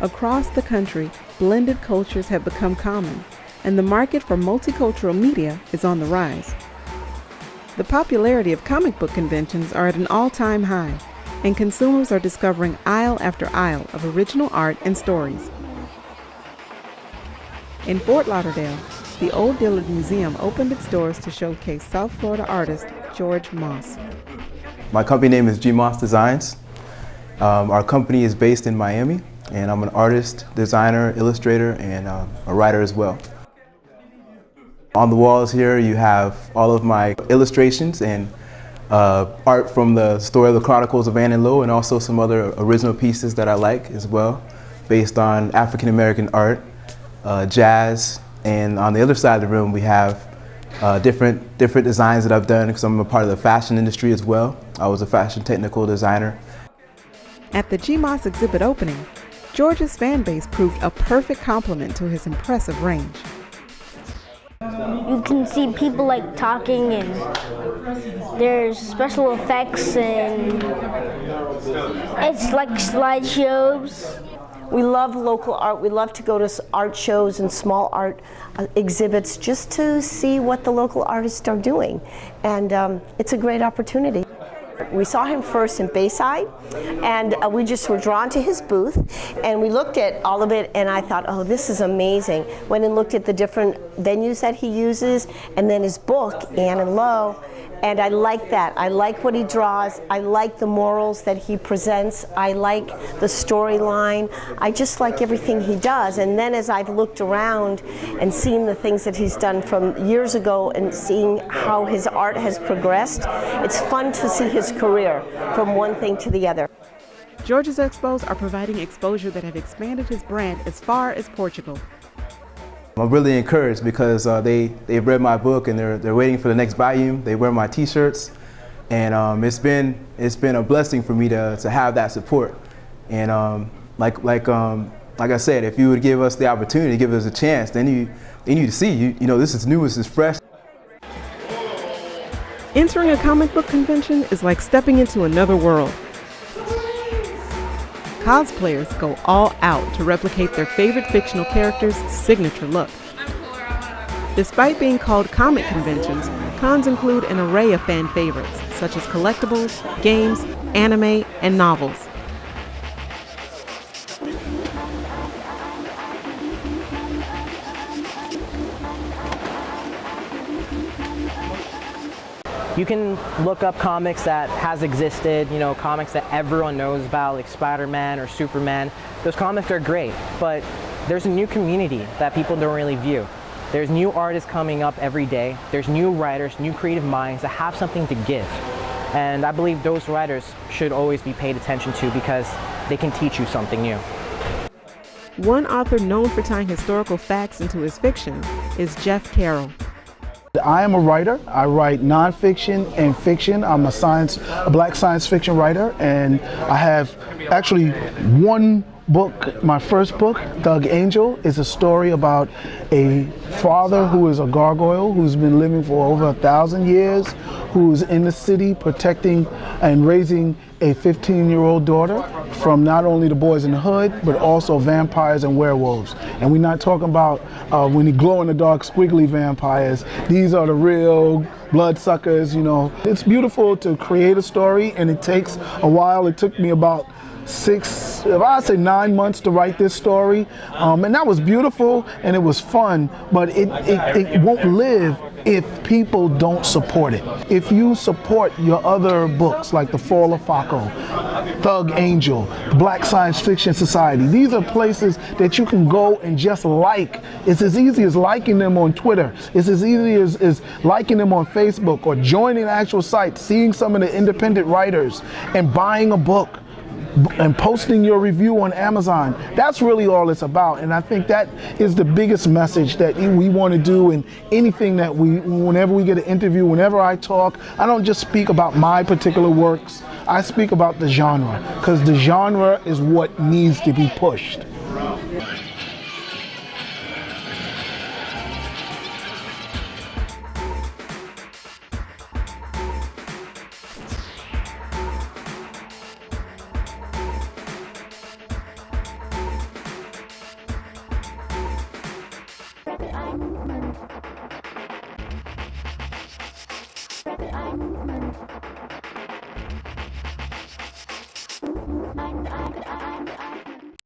Across the country, blended cultures have become common, and the market for multicultural media is on the rise. The popularity of comic book conventions are at an all-time high, and consumers are discovering aisle after aisle of original art and stories. In Fort Lauderdale, the Old Dillard Museum opened its doors to showcase South Florida artist George Moss. My company name is Moss Designs. Our company is based in Miami, and I'm an artist, designer, illustrator, and a writer as well. On the walls here, you have all of my illustrations and art from the story of the Chronicles of Anne and Lo, and also some other original pieces that I like as well, based on African American art, jazz, and on the other side of the room we have different designs that I've done because I'm a part of the fashion industry as well. I was a fashion technical designer. At the Moss exhibit opening, George's fan base proved a perfect complement to his impressive range. You can see people like talking, and there's special effects, and it's like slideshows. We love local art. We love to go to art shows and small art exhibits just to see what the local artists are doing. And it's a great opportunity. We saw him first in Bayside, and we just were drawn to his booth, and we looked at all of it, and I thought, oh, this is amazing. Went and looked at the different venues that he uses, and then his book, Anne and Lo, and I like that. I like what he draws. I like the morals that he presents. I like the storyline. I just like everything he does. And then as I've looked around and seen the things that he's done from years ago and seeing how his art has progressed, it's fun to see his career from one thing to the other. George's expos are providing exposure that have expanded his brand as far as Portugal. I'm really encouraged because they've read my book and they're waiting for the next volume. They wear my T-shirts, and it's been a blessing for me to have that support. And like I said, if you would give us the opportunity, give us a chance, then you need to see you know this is new, this is fresh. Entering a comic book convention is like stepping into another world. Cosplayers go all out to replicate their favorite fictional characters' signature look. Despite being called comic conventions, cons include an array of fan favorites, such as collectibles, games, anime, and novels. You can look up comics that has existed, you know, comics that everyone knows about, like Spider-Man or Superman. Those comics are great, but there's a new community that people don't really view. There's new artists coming up every day. There's new writers, new creative minds that have something to give. And I believe those writers should always be paid attention to because they can teach you something new. One author known for tying historical facts into his fiction is Jeff Carroll. I am a writer. I write nonfiction and fiction. I'm a black science fiction writer, and I have actually one book. My first book, Thug Angel, is a story about a father who is a gargoyle who's been living for over 1,000 years, who's in the city protecting and raising a 15-year-old daughter from not only the boys in the hood, but also vampires and werewolves. And we're not talking about when you glow-in-the-dark squiggly vampires. These are the real bloodsuckers, you know. It's beautiful to create a story, and it takes a while. It took me about 9 months to write this story, and that was beautiful and it was fun, but it won't live if people don't support it. If you support your other books like The Fall of Faco, Thug Angel, Black Science Fiction Society, these are places that you can go and just like. It's as easy as liking them on Twitter. It's as easy as liking them on Facebook or joining an actual site, seeing some of the independent writers and buying a book and posting your review on Amazon. That's really all it's about, and I think that is the biggest message that we want to do in anything that whenever we get an interview, whenever I talk, I don't just speak about my particular works, I speak about the genre, because the genre is what needs to be pushed. eye movement. Rapid eye movement.